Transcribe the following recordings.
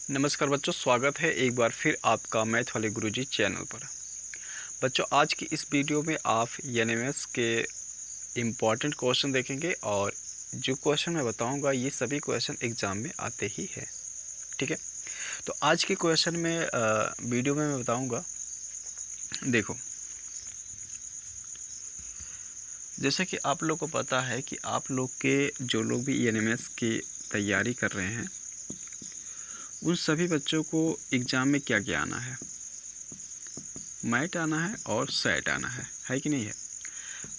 नमस्कार बच्चों, स्वागत है एक बार फिर आपका मैथ वाले गुरुजी चैनल पर। बच्चों, आज की इस वीडियो में आप एनएमएस के इम्पॉर्टेंट क्वेश्चन देखेंगे और जो क्वेश्चन मैं बताऊंगा ये सभी क्वेश्चन एग्ज़ाम में आते ही हैं। ठीक है, तो आज के क्वेश्चन में वीडियो में मैं बताऊंगा। देखो, जैसा कि आप लोग को पता है कि आप लोग के जो लोग भी एनएमएस की तैयारी कर रहे हैं उन सभी बच्चों को एग्ज़ाम में क्या क्या आना है, मैट आना है और सेट आना है कि नहीं है।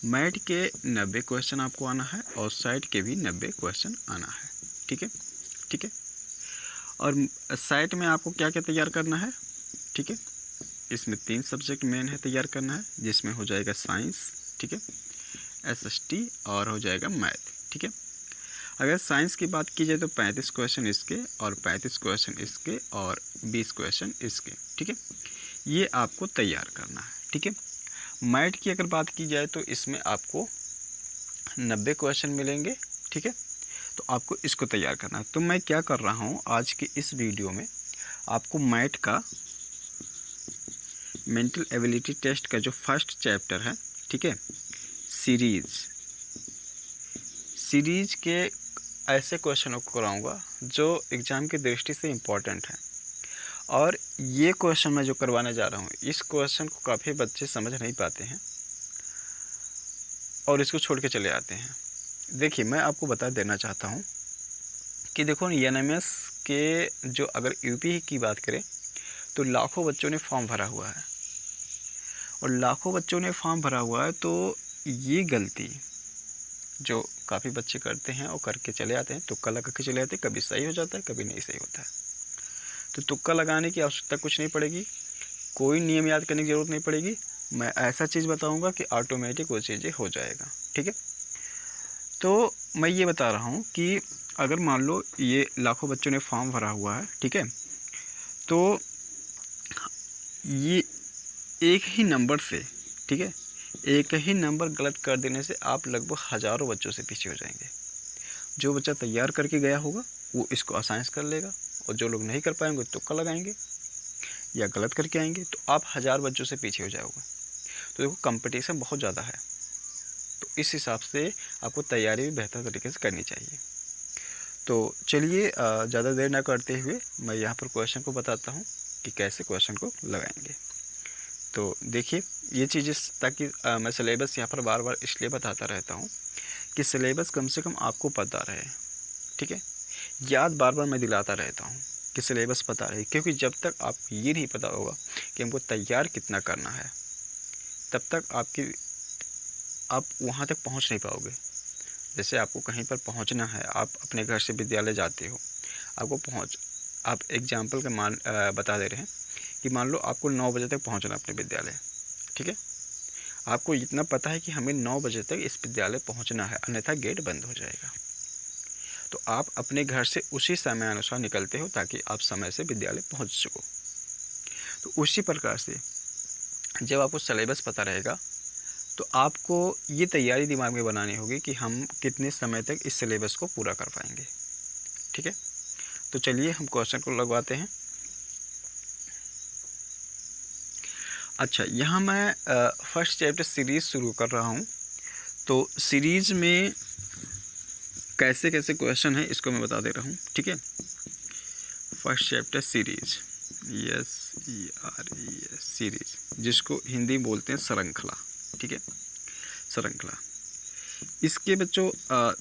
मैट के 90 क्वेश्चन आपको आना है और सेट के भी 90 क्वेश्चन आना है। ठीक है, ठीक है। और सेट में आपको क्या क्या तैयार करना है। ठीक है, इसमें 3 सब्जेक्ट मेन है तैयार करना है, जिसमें हो जाएगा साइंस, ठीक है, एसएसटी और हो जाएगा मैथ। ठीक है, अगर साइंस की बात की जाए तो 35 क्वेश्चन इसके और 35 क्वेश्चन इसके और 20 क्वेश्चन इसके। ठीक है, ये आपको तैयार करना है। ठीक है, मैथ की अगर बात की जाए तो इसमें आपको 90 क्वेश्चन मिलेंगे। ठीक है, तो आपको इसको तैयार करना है। तो मैं क्या कर रहा हूँ, आज की इस वीडियो में आपको मैथ का मेंटल एबिलिटी टेस्ट का जो फर्स्ट चैप्टर है, ठीक है, सीरीज के ऐसे क्वेश्चनों को कराऊंगा जो एग्ज़ाम की दृष्टि से इम्पोर्टेंट हैं। और ये क्वेश्चन मैं जो करवाने जा रहा हूँ, इस क्वेश्चन को काफ़ी बच्चे समझ नहीं पाते हैं और इसको छोड़ के चले आते हैं। देखिए, मैं आपको बता देना चाहता हूँ कि देखो, एनएमएस के जो अगर यूपी की बात करें तो लाखों बच्चों ने फॉर्म भरा हुआ है और लाखों बच्चों ने फॉर्म भरा हुआ है। तो ये गलती जो काफ़ी बच्चे करते हैं और करके चले आते हैं, तुक्का लगा के चले आते हैं, कभी सही हो जाता है कभी नहीं सही होता है। तो तुक्का लगाने की आवश्यकता कुछ नहीं पड़ेगी, कोई नियम याद करने की ज़रूरत नहीं पड़ेगी। मैं ऐसा चीज़ बताऊंगा कि ऑटोमेटिक वो चीज़ें हो जाएगा। ठीक है, तो मैं ये बता रहा हूँ कि अगर मान लो ये लाखों बच्चों ने फॉर्म भरा हुआ है, ठीक है, तो ये एक ही नंबर से, ठीक है, एक ही नंबर गलत कर देने से आप लगभग हज़ारों बच्चों से पीछे हो जाएंगे। जो बच्चा तैयार करके गया होगा वो इसको आसानी से कर लेगा और जो लोग नहीं कर पाएंगे तुक्का लगाएंगे या गलत करके आएंगे, तो आप 1000 बच्चों से पीछे हो जाओगे। तो देखो, कंपटीशन बहुत ज़्यादा है, तो इस हिसाब से आपको तैयारी भी बेहतर तरीके से करनी चाहिए। तो चलिए, ज़्यादा देर ना करते हुए मैं यहाँ पर क्वेश्चन को बताता हूँ कि कैसे क्वेश्चन को लगाएंगे। तो देखिए, ये चीज़ें ताकि मैं सिलेबस यहाँ पर बार बार इसलिए बताता रहता हूँ कि सिलेबस कम से कम आपको पता रहे। ठीक है, याद बार बार मैं दिलाता रहता हूँ कि सिलेबस पता रहे, क्योंकि जब तक आप ये नहीं पता होगा कि हमको तैयार कितना करना है, तब तक आप वहाँ तक पहुँच नहीं पाओगे। जैसे आपको कहीं पर पहुँचना है, आप अपने घर से विद्यालय जाते हो, आप एग्जाम्पल का बता दे रहे हैं कि मान लो आपको 9 बजे तक पहुँचना अपने विद्यालय। ठीक है, आपको इतना पता है कि हमें 9 बजे तक इस विद्यालय पहुँचना है, अन्यथा गेट बंद हो जाएगा। तो आप अपने घर से उसी समय अनुसार निकलते हो ताकि आप समय से विद्यालय पहुँच सको। तो उसी प्रकार से जब आपको सिलेबस पता रहेगा तो आपको ये तैयारी दिमाग में बनानी होगी कि हम कितने समय तक इस सिलेबस को पूरा कर पाएंगे। ठीक है, तो चलिए हम क्वेश्चन को लगवाते हैं। अच्छा, यहाँ मैं फर्स्ट चैप्टर सीरीज़ शुरू कर रहा हूँ। तो सीरीज़ में कैसे कैसे क्वेश्चन है इसको मैं बता दे रहा हूँ। ठीक है, फर्स्ट चैप्टर सीरीज, सीरीज, जिसको हिंदी में बोलते हैं श्रृंखला। ठीक है, श्रृंखला। इसके बच्चों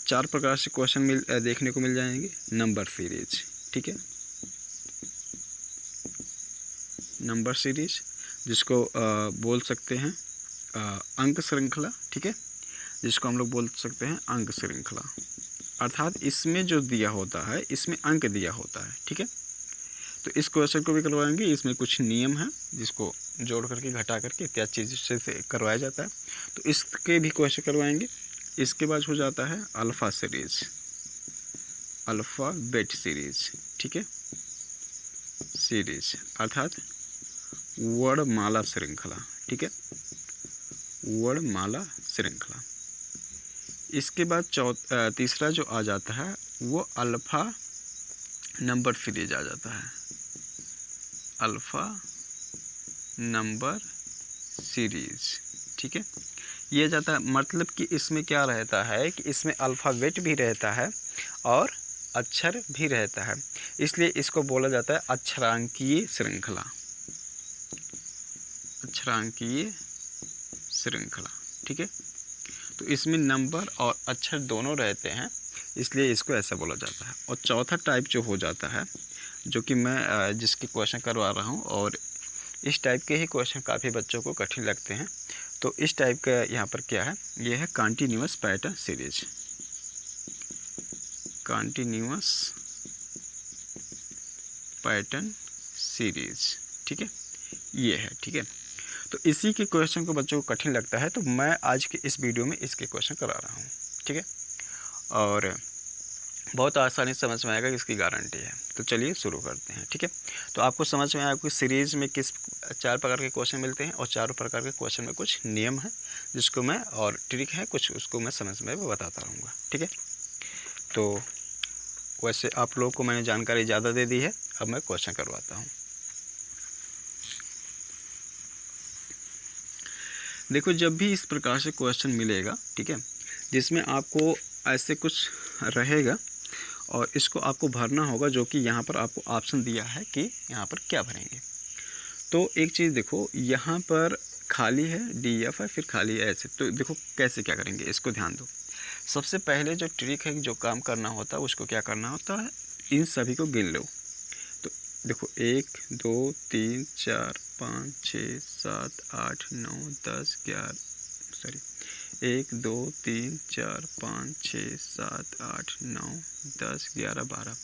4 प्रकार से क्वेश्चन देखने को मिल जाएंगे। नंबर सीरीज, ठीक है, नंबर सीरीज जिसको बोल सकते हैं अंक श्रृंखला। ठीक है, जिसको हम लोग बोल सकते हैं अंक श्रृंखला, अर्थात इसमें जो दिया होता है इसमें अंक दिया होता है। ठीक है, तो इस क्वेश्चन को भी करवाएंगे। इसमें कुछ नियम हैं जिसको जोड़ करके घटा करके इत्यादि चीज़ से करवाया जाता है, तो इसके भी क्वेश्चन करवाएंगे। इसके बाद हो जाता है अल्फ़ा सीरीज, अल्फ़ाबेट सीरीज। ठीक है, सीरीज अर्थात वर्णमाला श्रृंखला। ठीक है, वर्णमाला श्रृंखला। इसके बाद तीसरा जो आ जाता है वो अल्फ़ा नंबर सीरीज आ जाता है, अल्फ़ा नंबर सीरीज, ठीक है। ये जाता है, मतलब कि इसमें क्या रहता है कि इसमें अल्फ़ाबेट भी रहता है और अक्षर भी रहता है, इसलिए इसको बोला जाता है अक्षरांकीय श्रृंखला, अक्षरांकीय श्रृंखला, ठीक है। तो इसमें नंबर और अक्षर दोनों रहते हैं, इसलिए इसको ऐसा बोला जाता है। और चौथा टाइप जो हो जाता है, जो कि मैं जिसके क्वेश्चन करवा रहा हूँ, और इस टाइप के ही क्वेश्चन काफ़ी बच्चों को कठिन लगते हैं, तो इस टाइप का यहाँ पर क्या है, ये है continuous pattern series, continuous pattern series, ठीक है, ये है, ठीक है। तो इसी के क्वेश्चन को बच्चों को कठिन लगता है, तो मैं आज के इस वीडियो में इसके क्वेश्चन करा रहा हूँ, ठीक है, और बहुत आसानी से समझ में आएगा, इसकी गारंटी है। तो चलिए शुरू करते हैं, ठीक है। तो आपको समझ में आया कि सीरीज़ में किस 4 प्रकार के क्वेश्चन मिलते हैं, और चारों प्रकार के क्वेश्चन में कुछ नियम है जिसको मैं, और ट्रिक है कुछ, उसको मैं समझ में बताता रहूँगा, ठीक है। तो वैसे आप लोगों को मैंने जानकारी ज़्यादा दे दी है, अब मैं क्वेश्चन करवाता हूँ। देखो, जब भी इस प्रकार से क्वेश्चन मिलेगा, ठीक है, जिसमें आपको ऐसे कुछ रहेगा और इसको आपको भरना होगा, जो कि यहाँ पर आपको ऑप्शन दिया है कि यहाँ पर क्या भरेंगे। तो एक चीज़ देखो, यहाँ पर खाली है, DF है, फिर खाली है ऐसे। तो देखो कैसे क्या करेंगे, इसको ध्यान दो। सबसे पहले जो ट्रिक है, जो काम करना होता है, उसको क्या करना होता है, इन सभी को गिन लो। तो देखो 1 2 3 4 5 6 7 8 9 10 11, सॉरी 1 2 3 4 5 6 7 8 9 10 11 12,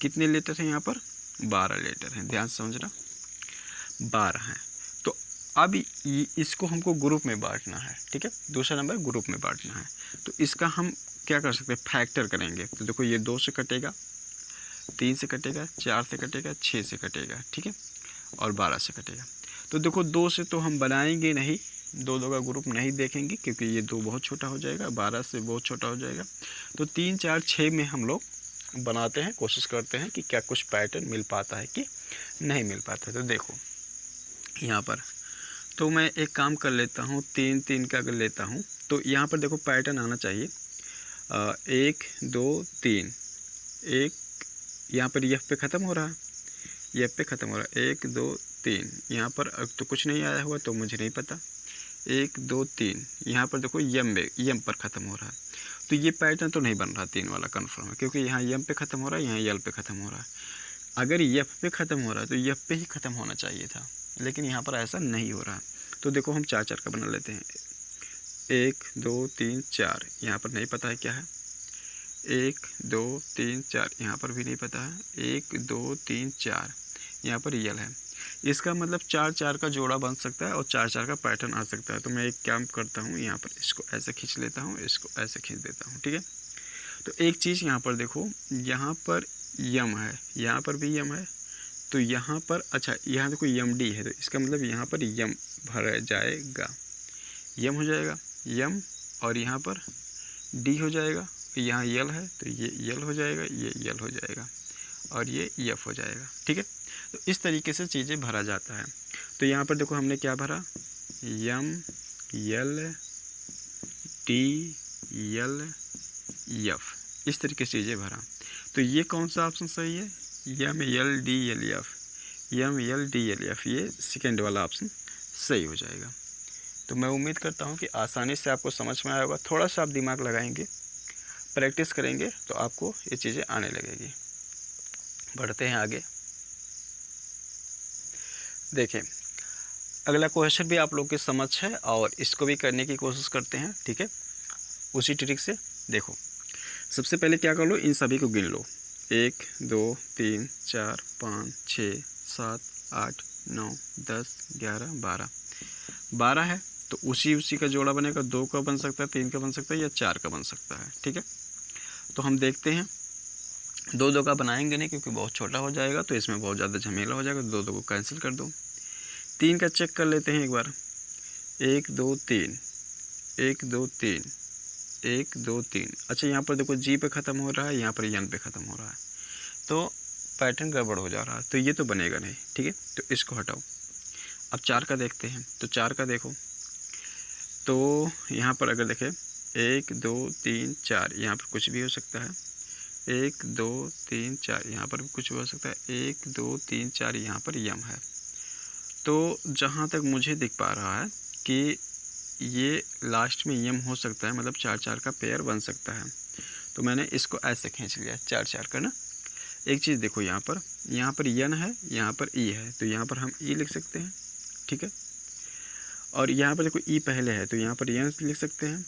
कितने लेटर हैं यहाँ पर, 12 लेटर हैं, ध्यान से समझना, 12 हैं। तो अब इसको हमको ग्रुप में बांटना है, ठीक है, दूसरा नंबर ग्रुप में बांटना है। तो इसका हम क्या कर सकते हैं, फैक्टर करेंगे। तो देखो ये 2 से कटेगा, 3 से कटेगा, 4 से कटेगा, 6 से कटेगा, ठीक है, और 12 से कटेगा। तो देखो 2 से तो हम बनाएंगे नहीं, 2 का ग्रुप नहीं देखेंगे, क्योंकि ये 2 बहुत छोटा हो जाएगा, 12 से बहुत छोटा हो जाएगा। तो 3 4 6 में हम लोग बनाते हैं, कोशिश करते हैं कि क्या कुछ पैटर्न मिल पाता है कि नहीं मिल पाता है। तो देखो यहाँ पर, तो मैं एक काम कर लेता हूँ, 3 3 का अगर लेता हूँ, तो यहाँ पर देखो पैटर्न आना चाहिए, 1 2 3, एक यहाँ पर यफ पे ख़त्म हो रहा है, यफ पे ख़त्म हो रहा है, 1 2 3, यहाँ पर अब तो कुछ नहीं आया हुआ, तो मुझे नहीं पता, 1 2 3, यहाँ पर देखो यम पर ख़त्म हो रहा है। तो ये पैटर्न तो नहीं बन रहा 3 वाला, कन्फर्म है, क्योंकि यहाँ यम पे ख़त्म हो रहा है, यहाँ यल पे ख़त्म हो रहा है। अगर यफ पे ख़त्म हो रहा है तो यफ पे ही ख़त्म होना चाहिए था, लेकिन यहाँ पर ऐसा नहीं हो रहा। तो देखो हम 4 4 का बना लेते हैं, 1 2 3 4, यहाँ पर नहीं पता है क्या है, 1 2 3 4, यहाँ पर भी नहीं पता है, 1 2 3 4, यहाँ पर यल है। इसका मतलब 4 4 का जोड़ा बन सकता है और 4 4 का पैटर्न आ सकता है। तो मैं एक काम करता हूँ, यहाँ पर इसको ऐसे खींच लेता हूँ, इसको ऐसे खींच देता हूँ, ठीक है। तो एक चीज़ यहाँ पर देखो, यहाँ पर यम है, यहाँ पर भी यम है, तो यहाँ पर अच्छा, यहाँ देखो MD है, तो इसका मतलब यहाँ पर यम भरा जाएगा, यम हो जाएगा, यम, और यहाँ पर D हो जाएगा, यहाँ यल है तो ये यल हो जाएगा, ये यल हो जाएगा, और ये यफ हो जाएगा, ठीक है। तो इस तरीके से चीज़ें भरा जाता है। तो यहाँ पर देखो हमने क्या भरा, यम यल D यल यफ, इस तरीके से चीज़ें भरा। तो ये कौन सा ऑप्शन सही है, यम यल D यल यफ, यम यल D यल यफ, ये सेकेंड वाला ऑप्शन सही हो जाएगा। तो मैं उम्मीद करता हूँ कि आसानी से आपको समझ में आया होगा। थोड़ा सा आप दिमाग लगाएंगे, प्रैक्टिस करेंगे, तो आपको ये चीज़ें आने लगेगी। बढ़ते हैं आगे। देखें, अगला क्वेश्चन भी आप लोग की समझ है और इसको भी करने की कोशिश करते हैं, ठीक है, उसी ट्रिक से। देखो सबसे पहले क्या कर लो, इन सभी को गिन लो, 1 2 3 4 5 6 7 8 9 10 11 12, 12 है, तो उसी का जोड़ा बनेगा, 2 का बन सकता है, 3 का बन सकता है, या 4 का बन सकता है, ठीक है। तो हम देखते हैं, 2 का बनाएंगे नहीं क्योंकि बहुत छोटा हो जाएगा, तो इसमें बहुत ज़्यादा झमेला हो जाएगा, 2 को कैंसिल कर दो। 3 का चेक कर लेते हैं एक बार, 1 2 3 1 2 3 1 2 3, अच्छा यहाँ पर देखो G पे ख़त्म हो रहा है, यहाँ पर यन पे ख़त्म हो रहा है, तो पैटर्न गड़बड़ हो जा रहा है, तो ये तो बनेगा नहीं, ठीक है। तो इसको हटाओ। अब 4 का देखते हैं, तो 4 का देखो, तो यहाँ पर अगर देखें 1 2 3 4, यहाँ पर कुछ भी हो सकता है। 1 2 3 4, यहाँ पर भी कुछ भी हो सकता है। 1 2 3 4, यहाँ पर यम है। तो जहाँ तक मुझे दिख पा रहा है कि ये लास्ट में यम हो सकता है, मतलब 4 4 का पेयर बन सकता है। तो मैंने इसको ऐसे खींच लिया 4 4 का ना। एक चीज़ देखो, यहाँ पर यन है, यहाँ पर ई है, तो यहाँ पर हम ई लिख सकते हैं, ठीक है। और यहाँ पर देखो ई पहले है, तो यहाँ पर यन लिख सकते हैं,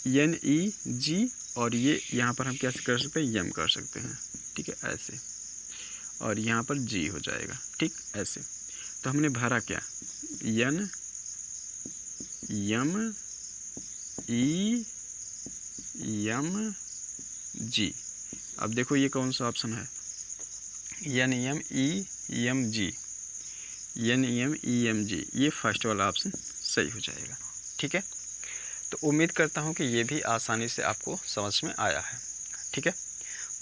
यन ई जी, और ये यहाँ पर हम क्या कर सकते हैं, यम कर सकते हैं, ठीक है, ऐसे। और यहाँ पर जी हो जाएगा, ठीक, ऐसे। तो हमने भरा क्या, यन यम ई यम जी। अब देखो ये कौन सा ऑप्शन है, यन यम ई यम जी, यन यम ई एम जी, ये फर्स्ट वाला ऑप्शन सही हो जाएगा, ठीक है। तो उम्मीद करता हूँ कि ये भी आसानी से आपको समझ में आया है, ठीक है।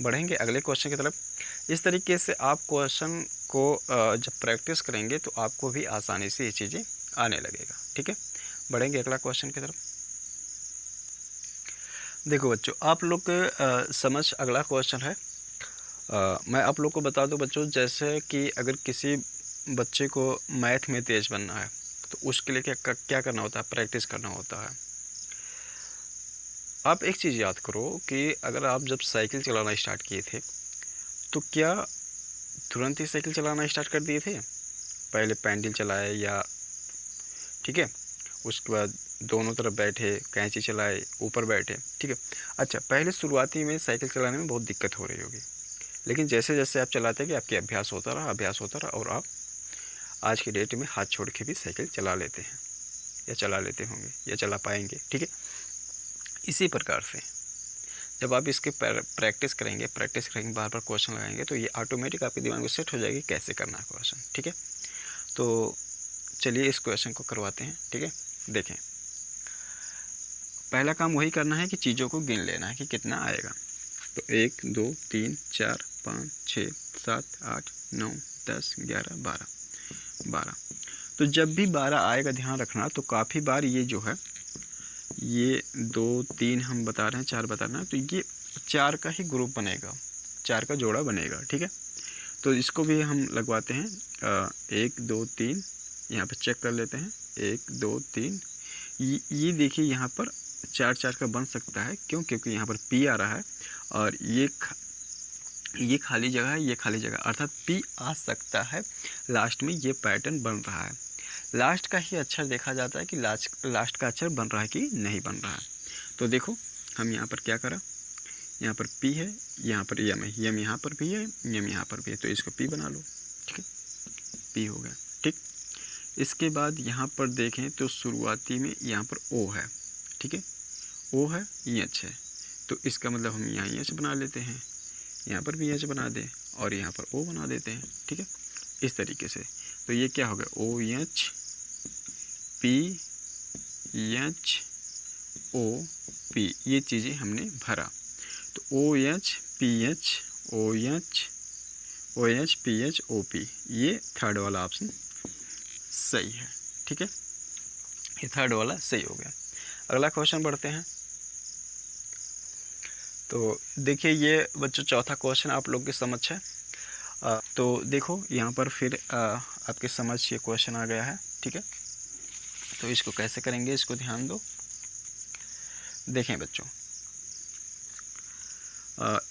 बढ़ेंगे अगले क्वेश्चन की तरफ। इस तरीके से आप क्वेश्चन को जब प्रैक्टिस करेंगे तो आपको भी आसानी से ये चीज़ें आने लगेगा, ठीक है। बढ़ेंगे अगला क्वेश्चन की तरफ। देखो बच्चों, आप लोग के समझ अगला क्वेश्चन है। मैं आप लोग को बता दूं बच्चों, जैसे कि अगर किसी बच्चे को मैथ में तेज़ बनना है तो उसके लिए क्या करना होता है, प्रैक्टिस करना होता है। आप एक चीज़ याद करो कि अगर आप जब साइकिल चलाना स्टार्ट किए थे तो क्या तुरंत ही साइकिल चलाना स्टार्ट कर दिए थे, पहले पैडल चलाए या, ठीक है, उसके बाद दोनों तरफ बैठे, कैंची चलाए, ऊपर बैठे, ठीक है। अच्छा, पहले शुरुआती में साइकिल चलाने में बहुत दिक्कत हो रही होगी, लेकिन जैसे जैसे आप चलाते गए आपके अभ्यास होता रहा और आप आज की डेट में हाथ छोड़ के भी साइकिल चला लेते हैं, या चला लेते होंगे, या चला पाएंगे, ठीक है। इसी प्रकार से जब आप इसके प्रैक्टिस करेंगे बार बार क्वेश्चन लगाएंगे तो ये ऑटोमेटिक आपके दिमाग में सेट हो जाएगी कैसे करना है क्वेश्चन, ठीक है। तो चलिए इस क्वेश्चन को करवाते हैं, ठीक है। देखें, पहला काम वही करना है कि चीज़ों को गिन लेना है कि कितना आएगा। तो 1 2 3 4 5 6 7 8 9 10 11 12। तो जब भी 12 आएगा ध्यान रखना, तो काफ़ी बार ये जो है, ये 2 3 हम बता रहे हैं, 4 बता रहे हैं, तो ये 4 का ही ग्रुप बनेगा, 4 का जोड़ा बनेगा, ठीक है। तो इसको भी हम लगवाते हैं 1 2 3, यहाँ पर चेक कर लेते हैं 1 2 3। ये देखिए यहाँ पर 4 4 का बन सकता है, क्यों, क्योंकि यहाँ पर P आ रहा है और ये खाली जगह है, ये खाली जगह, अर्थात P आ सकता है। लास्ट में ये पैटर्न बन रहा है, लास्ट का ही अक्षर देखा जाता है कि लास्ट का अक्षर बन रहा है कि नहीं बन रहा है। तो देखो हम यहाँ पर क्या करा, यहाँ पर P है, यहाँ पर यम है, यम यहाँ पर भी है, यम यहाँ पर भी है, तो इसको P बना लो, ठीक है, P हो गया, ठीक। इसके बाद यहाँ पर देखें तो शुरुआती में यहाँ पर O है, ठीक है, O है, एच है, तो इसका मतलब हम यहाँ एच बना लेते हैं, यहाँ पर भी एच बना दें और यहाँ पर O बना देते हैं, ठीक है, इस तरीके से। तो ये क्या हो गया, O H P H O P, ये चीज़ें हमने भरा। तो O H P H O H P H O P, ये थर्ड वाला ऑप्शन सही है, ठीक है, ये थर्ड वाला सही हो गया। अगला क्वेश्चन बढ़ते हैं। तो देखिए ये बच्चों चौथा क्वेश्चन आप लोग के समझ है। तो देखो यहाँ पर फिर आपके समझ ये क्वेश्चन आ गया है, ठीक है। तो इसको कैसे करेंगे, इसको ध्यान दो। देखें बच्चों,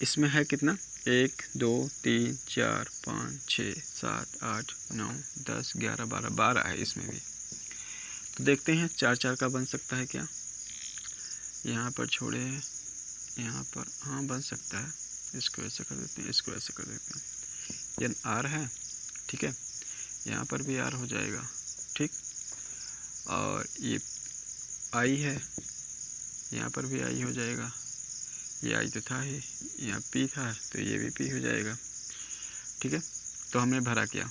इसमें है कितना, 1 2 3 4 5 6 7 8 9 10 11 12 है इसमें भी। तो देखते हैं 4 4 का बन सकता है क्या, यहाँ पर छोड़े, यहाँ पर, हाँ बन सकता है। इसको ऐसे कर देते हैं, इसको ऐसे कर देते हैं, ये आर है, ठीक है, यहाँ पर भी आर हो जाएगा, ठीक। और ये आई है, यहाँ पर भी आई हो जाएगा, ये आई तो था ही, यहाँ पी था तो ये भी पी हो जाएगा, ठीक है। तो हमने भरा क्या,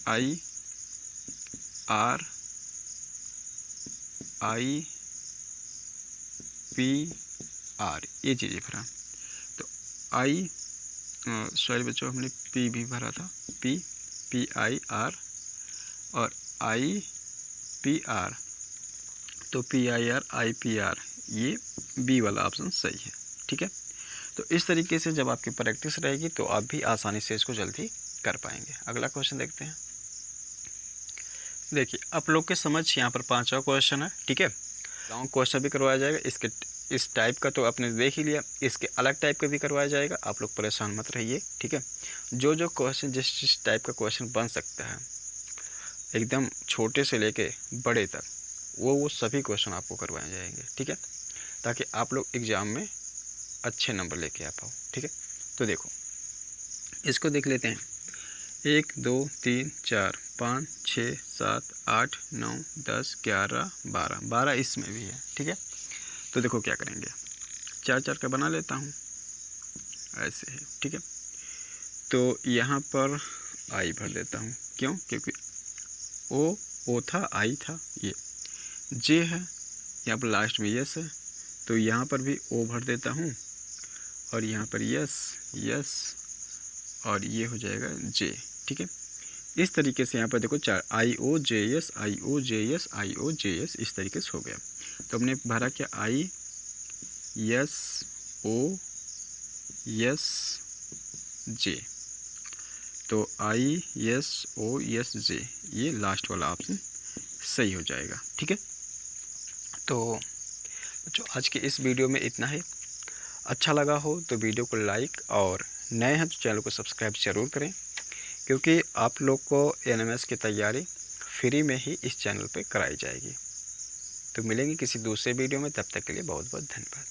आई पी आर, ये चीज़ें भरा। तो आई सॉरी बच्चों, हमने पी भी भरा था, पी, PIR और IPR, तो PIR IPR, ये बी वाला ऑप्शन सही है। ठीक है, तो इस तरीके से जब आपकी प्रैक्टिस रहेगी तो आप भी आसानी से इसको जल्दी कर पाएंगे। अगला क्वेश्चन देखते हैं। देखिए आप लोग के समझ यहाँ पर 5वां क्वेश्चन है। ठीक है, लॉन्ग क्वेश्चन भी करवाया जाएगा, इसके इस टाइप का तो आपने देख ही लिया, इसके अलग टाइप का भी करवाया जाएगा, आप लोग परेशान मत रहिए। ठीक है, जो क्वेश्चन जिस टाइप का क्वेश्चन बन सकता है, एकदम छोटे से लेके बड़े तक, वो सभी क्वेश्चन आपको करवाए जाएंगे। ठीक है, ताकि आप लोग एग्ज़ाम में अच्छे नंबर लेके आ पाओ। ठीक है, तो देखो इसको देख लेते हैं। 1 2 3 4 5 6 7 8 9 10 11 12 इसमें भी है। ठीक है, तो देखो क्या करेंगे, 4 का बना लेता हूँ, ऐसे है। ठीक है, तो यहाँ पर आई भर देता हूँ, क्यों? क्योंकि ओ था, आई था, ये जे है, यहाँ पर लास्ट में यस है, तो यहाँ पर भी ओ भर देता हूँ, और यहाँ पर यस, और ये हो जाएगा जे। ठीक है, इस तरीके से यहाँ पर देखो 4 IOJS IOJS IOJS इस तरीके से हो गया। तो हमने भरा क्या, ISOSJ, तो ISOSJ, ये लास्ट वाला ऑप्शन सही हो जाएगा। ठीक है, तो बच्चों आज के इस वीडियो में इतना ही। अच्छा लगा हो तो वीडियो को लाइक, और नए हैं तो चैनल को सब्सक्राइब ज़रूर करें, क्योंकि आप लोग को NMS की तैयारी फ्री में ही इस चैनल पे कराई जाएगी। तो मिलेंगे किसी दूसरे वीडियो में, तब तक के लिए बहुत बहुत धन्यवाद।